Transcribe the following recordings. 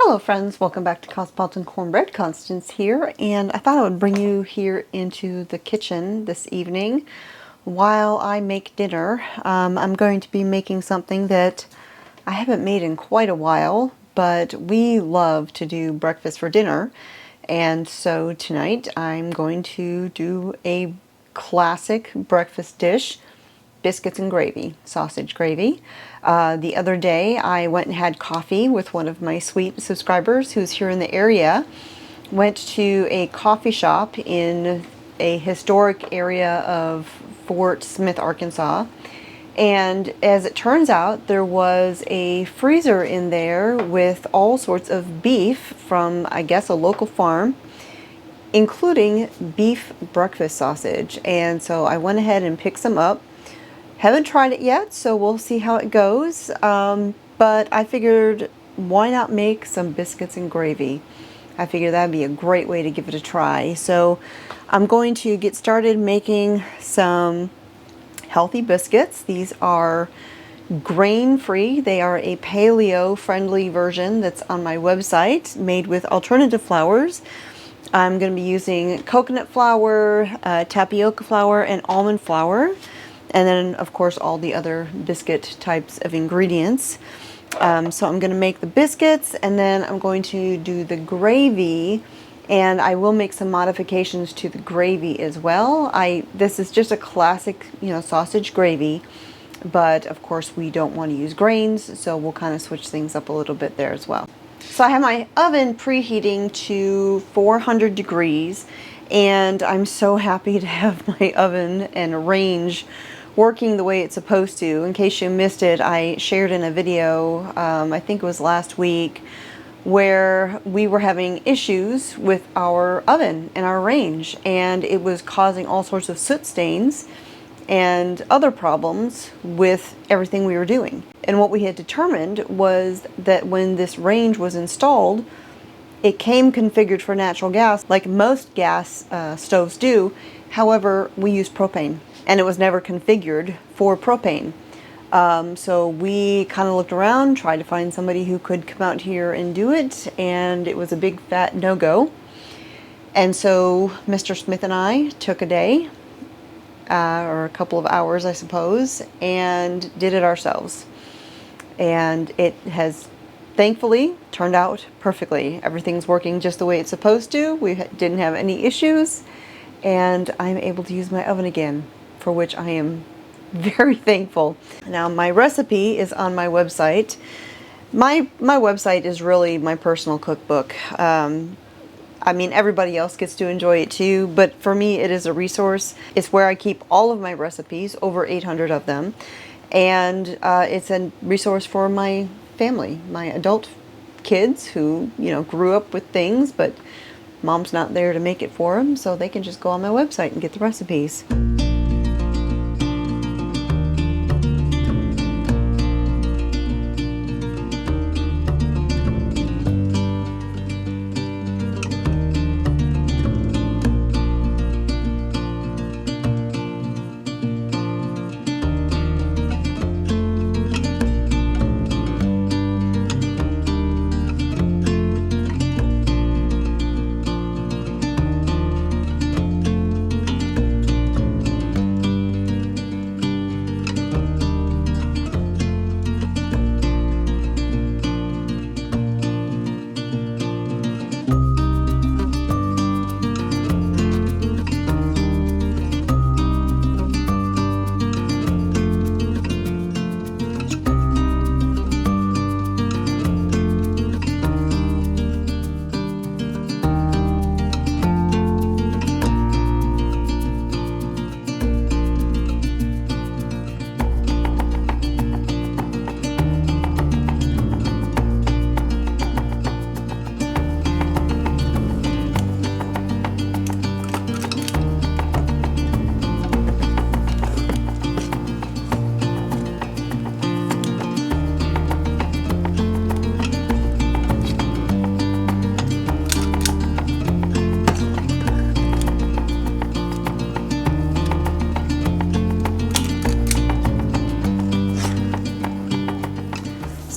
Hello friends, welcome back to Cosmopolitan Cornbread. Constance here, and I thought I would bring you here into the kitchen this evening while I make dinner. I'm going to be making something that I haven't made in quite a while, but we love to do breakfast for dinner. And so tonight I'm going to do a classic breakfast dish: biscuits and gravy, sausage gravy. The other day I went and had coffee with one of my sweet subscribers who's here in the area. Went to a coffee shop in a historic area of Fort Smith, Arkansas. And as it turns out, there was a freezer in there with all sorts of beef from, I guess, a local farm, including beef breakfast sausage. And so I went ahead and picked some up. Haven't tried it yet, so we'll see how it goes. But I figured, why not make some biscuits and gravy? I figured that'd be a great way to give it a try. So I'm going to get started making some healthy biscuits. These are grain-free. They are a paleo-friendly version that's on my website, made with alternative flours. I'm going to be using coconut flour, tapioca flour, and almond flour. And then, of course, all the other biscuit types of ingredients. So I'm going to make the biscuits, and then I'm going to do the gravy, and I will make some modifications to the gravy as well. This is just a classic, sausage gravy, but of course we don't want to use grains, so we'll kind of switch things up a little bit there as well. So I have my oven preheating to 400 degrees, and I'm so happy to have my oven and range working the way it's supposed to. In case you missed it, I shared in a video, I think it was last week, where we were having issues with our oven and our range, and it was causing all sorts of soot stains and other problems with everything we were doing. And what we had determined was that when this range was installed, it came configured for natural gas, like most gas stoves do. However, we use propane, and it was never configured for propane. So we kind of looked around, tried to find somebody who could come out here and do it, and it was a big fat no-go. And so Mr. Smith and I took a day, or a couple of hours, I suppose, and did it ourselves. And it has thankfully turned out perfectly. Everything's working just the way it's supposed to. We didn't have any issues, and I'm able to use my oven again, for which I am very thankful. Now, my recipe is on my website. My website is really my personal cookbook. I mean, everybody else gets to enjoy it too, but for me it is a resource. It's where I keep all of my recipes, over 800 of them, and it's a resource for my family, my adult kids who, grew up with things, but mom's not there to make it for them, so they can just go on my website and get the recipes.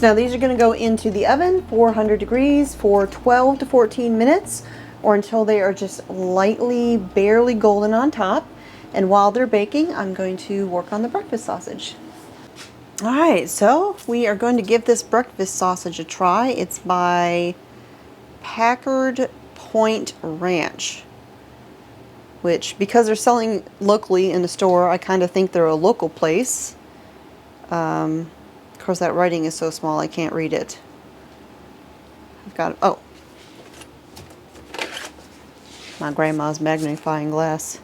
So now these are going to go into the oven, 400 degrees, for 12 to 14 minutes, or until they are just lightly, barely golden on top. And while they're baking, I'm going to work on the breakfast sausage. All right, so we are going to give this breakfast sausage a try. It's by Packard Point Ranch, which, because they're selling locally in the store, I kind of think they're a local place. Of course, that writing is so small I can't read it. I've got, oh, my grandma's magnifying glass.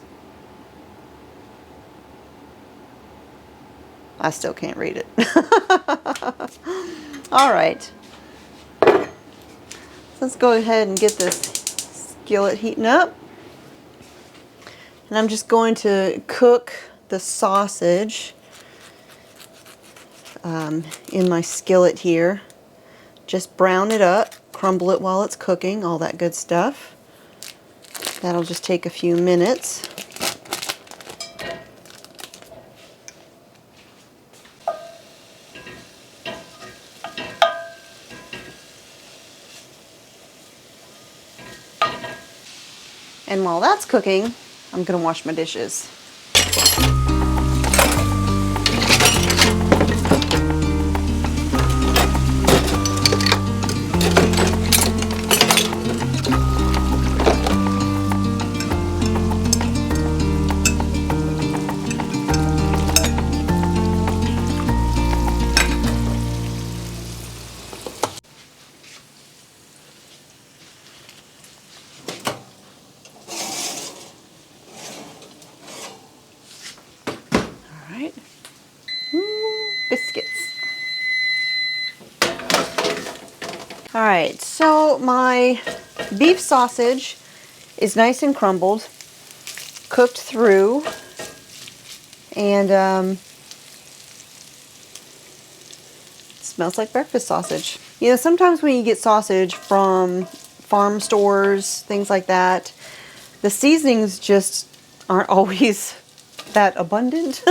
I still can't read it. All right. Let's go ahead and get this skillet heating up. And I'm just going to cook the sausage in my skillet here. Just brown it up, crumble it while it's cooking, all that good stuff. That'll just take a few minutes. And while that's cooking, I'm going to wash my dishes. All right. Biscuits. All right, so my beef sausage is nice and crumbled, cooked through, and smells like breakfast sausage. You know, sometimes when you get sausage from farm stores, things like that, the seasonings just aren't always that abundant.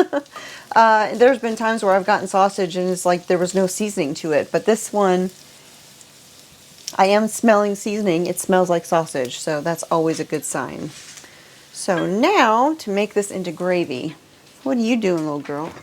There's been times where I've gotten sausage and it's like there was no seasoning to it, but this one, I am smelling seasoning. It smells like sausage, so that's always a good sign. So now, to make this into gravy, what are you doing, little girl?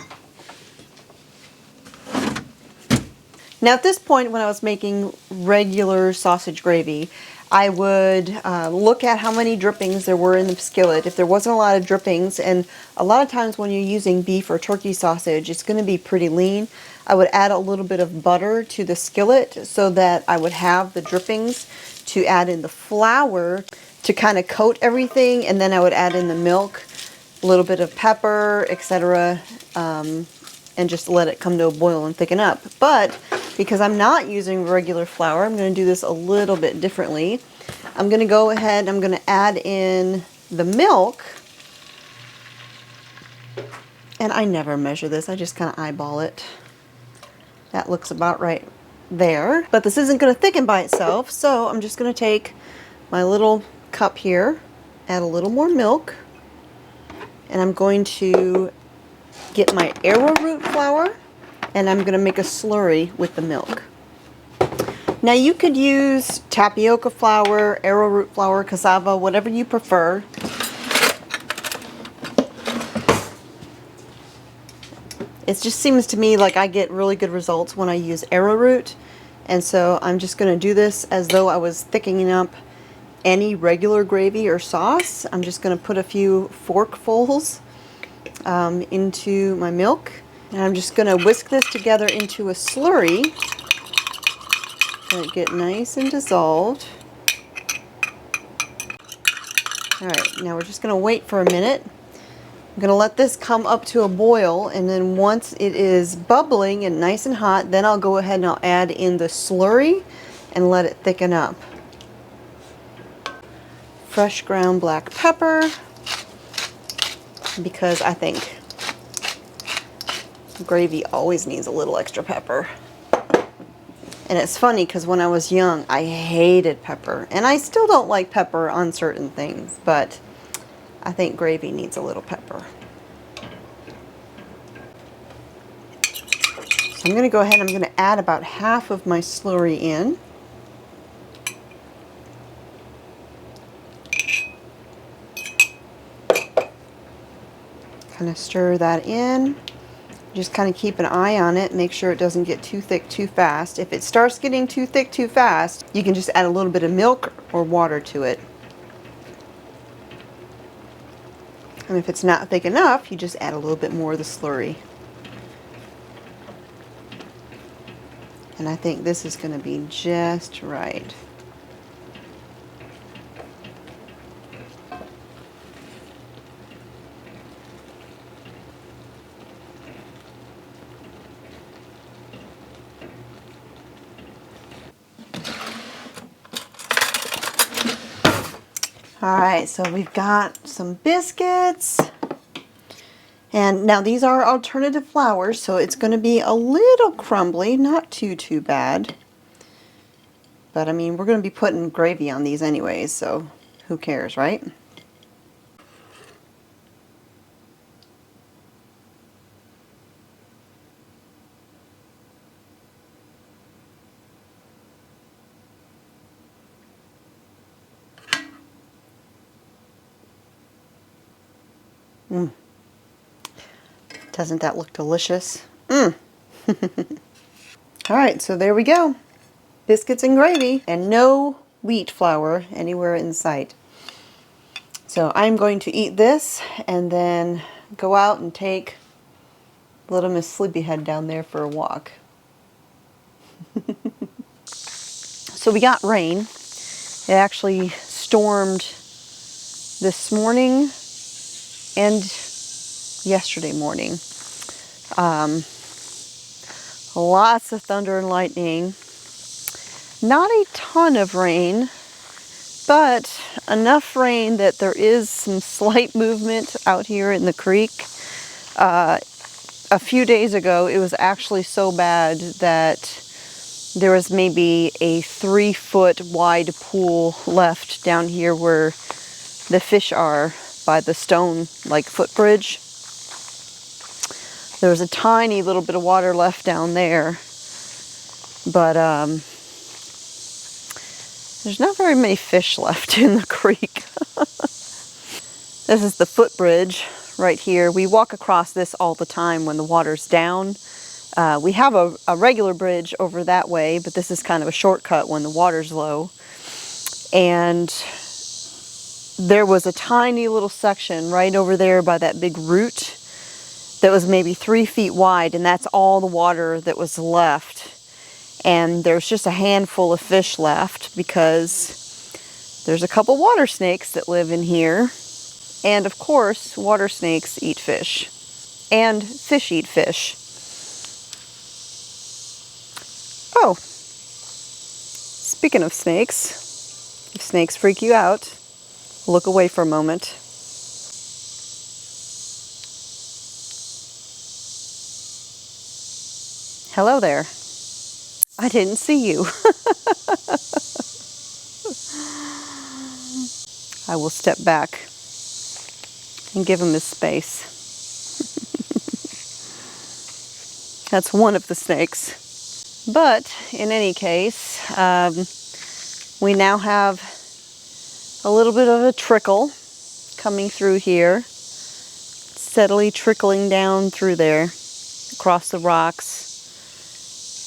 Now at this point, when I was making regular sausage gravy, I would look at how many drippings there were in the skillet. If there wasn't a lot of drippings, and a lot of times when you're using beef or turkey sausage, it's going to be pretty lean, I would add a little bit of butter to the skillet so that I would have the drippings to add in the flour to kind of coat everything, and then I would add in the milk, a little bit of pepper, etc., and just let it come to a boil and thicken up. But because I'm not using regular flour, I'm going to do this a little bit differently. I'm going to go ahead, I'm going to add in the milk, and I never measure this, I just kind of eyeball it. That looks about right there. But this isn't going to thicken by itself, so I'm just going to take my little cup here, add a little more milk, and I'm going to get my arrowroot flour, and I'm going to make a slurry with the milk. Now you could use tapioca flour, arrowroot flour, cassava, whatever you prefer. It just seems to me like I get really good results when I use arrowroot, and so I'm just going to do this as though I was thickening up any regular gravy or sauce. I'm just going to put a few forkfuls into my milk, and I'm just going to whisk this together into a slurry. Let it get nice and dissolved. Alright, now we're just going to wait for a minute. I'm going to let this come up to a boil, and then once it is bubbling and nice and hot, then I'll go ahead and I'll add in the slurry and let it thicken up. Fresh ground black pepper, because I think gravy always needs a little extra pepper. And it's funny because when I was young, I hated pepper. And I still don't like pepper on certain things, but I think gravy needs a little pepper. I'm going to go ahead and I'm going to add about half of my slurry in. Kind of stir that in. Just kind of keep an eye on it, make sure it doesn't get too thick too fast. If it starts getting too thick too fast, you can just add a little bit of milk or water to it. And if it's not thick enough, you just add a little bit more of the slurry. And I think this is going to be just right. All right, so we've got some biscuits. And now these are alternative flours, so it's going to be a little crumbly, not too bad. But I mean, we're going to be putting gravy on these anyways, so who cares, right? Doesn't that look delicious? All right, so there we go. Biscuits and gravy, and no wheat flour anywhere in sight. So I'm going to eat this and then go out and take little Miss Sleepyhead down there for a walk. So we got rain. It actually stormed this morning and yesterday morning. Lots of thunder and lightning. Not a ton of rain, but enough rain that there is some slight movement out here in the creek. A few days ago, it was actually so bad that there was maybe a 3-foot wide pool left down here where the fish are by the stone like footbridge. There was a tiny little bit of water left down there, but there's not very many fish left in the creek. This is the footbridge right here. We walk across this all the time when the water's down. We have a regular bridge over that way, but this is kind of a shortcut when the water's low. And there was a tiny little section right over there by that big root that was maybe 3 feet wide, and that's all the water that was left. And there's just a handful of fish left because there's a couple water snakes that live in here. And of course, water snakes eat fish. And fish eat fish. Oh, speaking of snakes, if snakes freak you out, look away for a moment. Hello there. I didn't see you. I will step back and give him his space. That's one of the snakes. But in any case, we now have a little bit of a trickle coming through here, steadily trickling down through there, across the rocks,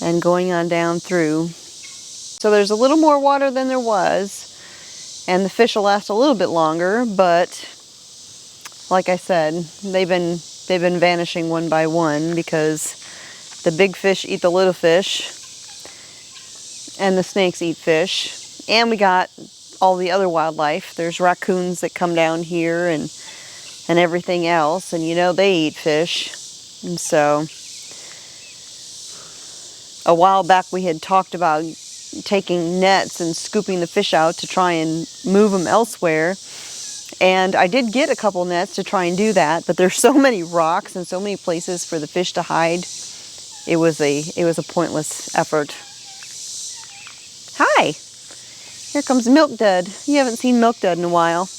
and going on down through. So there's a little more water than there was, and the fish will last a little bit longer, but like I said, they've been vanishing one by one because the big fish eat the little fish, and the snakes eat fish. And we got all the other wildlife. There's raccoons that come down here and everything else, and you know they eat fish. And so a while back we had talked about taking nets and scooping the fish out to try and move them elsewhere. And I did get a couple nets to try and do that, but there's so many rocks and so many places for the fish to hide. It was a pointless effort. Hi! Here comes Milk Dud. You haven't seen Milk Dud in a while.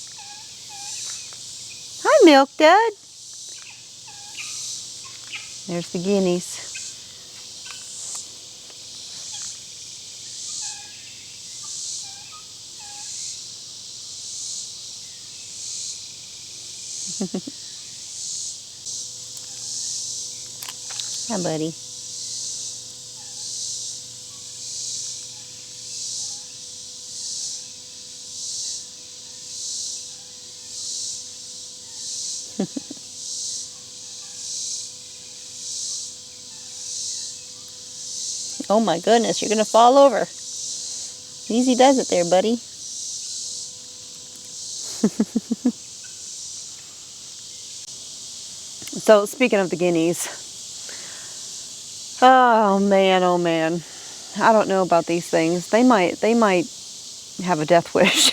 Hi, Milk Dud! There's the guineas. Hi, buddy. Oh my goodness, you're gonna fall over. Easy does it there, buddy. So speaking of the guineas, oh man, oh man. I don't know about these things. They might have a death wish.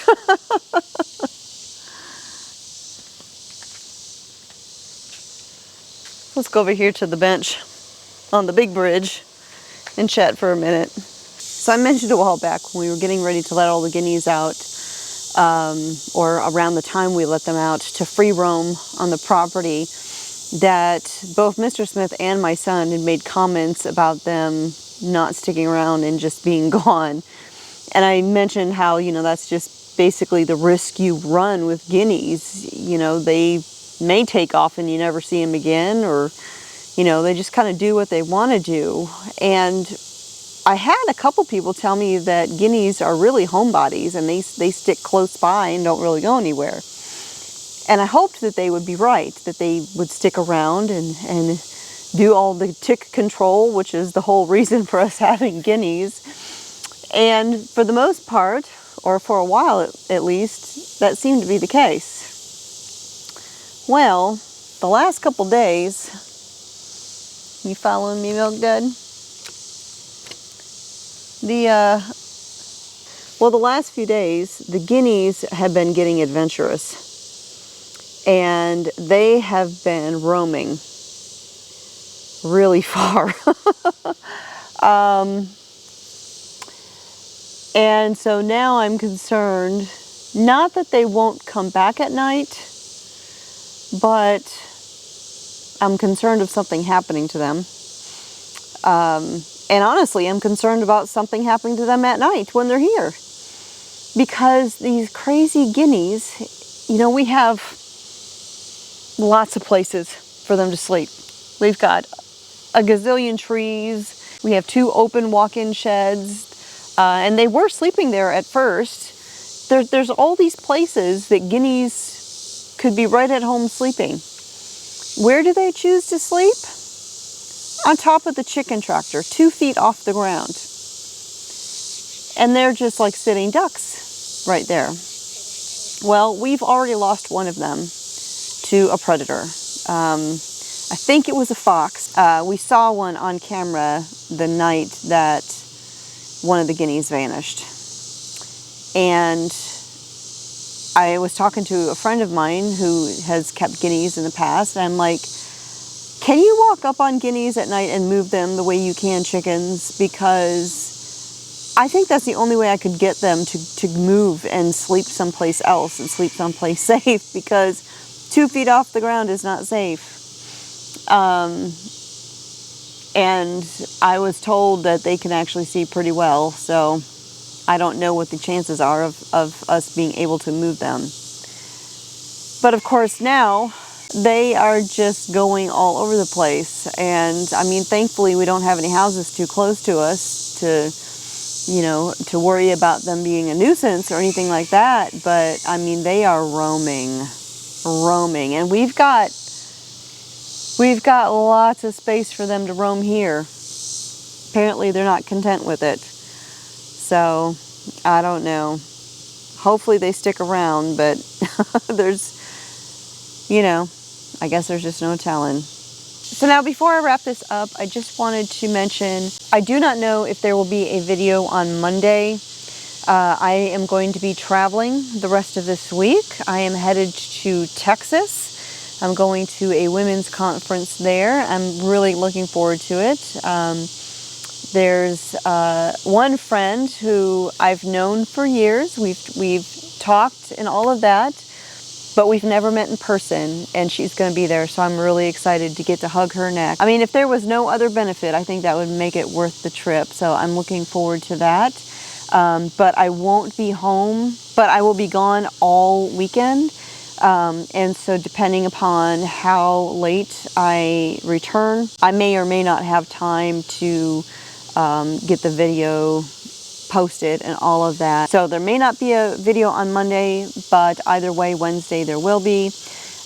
Let's go over here to the bench on the big bridge and chat for a minute. So I mentioned a while back when we were getting ready to let all the guineas out, or around the time we let them out to free roam on the property, that both Mr. Smith and my son had made comments about them not sticking around and just being gone. And I mentioned how, that's just basically the risk you run with guineas. They may take off and you never see them again, or, they just kind of do what they want to do. And I had a couple people tell me that guineas are really homebodies and they stick close by and don't really go anywhere. And I hoped that they would be right, that they would stick around and do all the tick control, which is the whole reason for us having guineas. And for the most part, or for a while at least, that seemed to be the case. Well, the last couple days, you following me, Milk Dud? The last few days, the guineas have been getting adventurous. And they have been roaming really far. And so now I'm concerned, not that they won't come back at night, but I'm concerned of something happening to them. And honestly, I'm concerned about something happening to them at night when they're here. Because these crazy guineas, we have lots of places for them to sleep. We've got a gazillion trees. We have 2 open walk-in sheds. And they were sleeping there at first. There's all these places that guineas could be right at home sleeping. Where do they choose to sleep? On top of the chicken tractor, 2 feet off the ground. And they're just like sitting ducks right there. Well, we've already lost one of them to a predator. I think it was a fox. We saw one on camera the night that one of the guineas vanished. And I was talking to a friend of mine who has kept guineas in the past, and I'm like, can you walk up on guineas at night and move them the way you can chickens? Because I think that's the only way I could get them to move and sleep someplace else and sleep someplace safe, because 2 feet off the ground is not safe. And I was told that they can actually see pretty well, so I don't know what the chances are of us being able to move them. But of course now, they are just going all over the place. And I mean, thankfully we don't have any houses too close to us to worry about them being a nuisance or anything like that. But I mean, they are roaming. And we've got lots of space for them to roam here. Apparently they're not content with it. So, I don't know. Hopefully they stick around, but there's, I guess there's just no telling. So now before I wrap this up, I just wanted to mention, I do not know if there will be a video on Monday. I am going to be traveling the rest of this week. I am headed to Texas. I'm going to a women's conference there. I'm really looking forward to it. There's one friend who I've known for years. We've talked and all of that, but we've never met in person, and she's going to be there, so I'm really excited to get to hug her neck. I mean, if there was no other benefit, I think that would make it worth the trip, so I'm looking forward to that. But I won't be home, but I will be gone all weekend. And so depending upon how late I return, I may or may not have time to get the video posted and all of that. So there may not be a video on Monday, but either way, Wednesday there will be.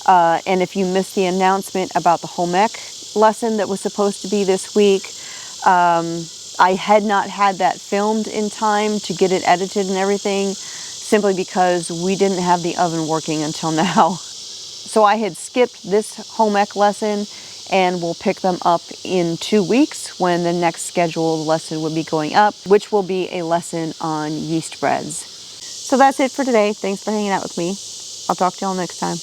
And if you missed the announcement about the home ec lesson that was supposed to be this week, I had not had that filmed in time to get it edited and everything, simply because we didn't have the oven working until now. So I had skipped this home ec lesson, and we'll pick them up in 2 weeks when the next scheduled lesson will be going up, which will be a lesson on yeast breads. So that's it for today. Thanks for hanging out with me. I'll talk to y'all next time.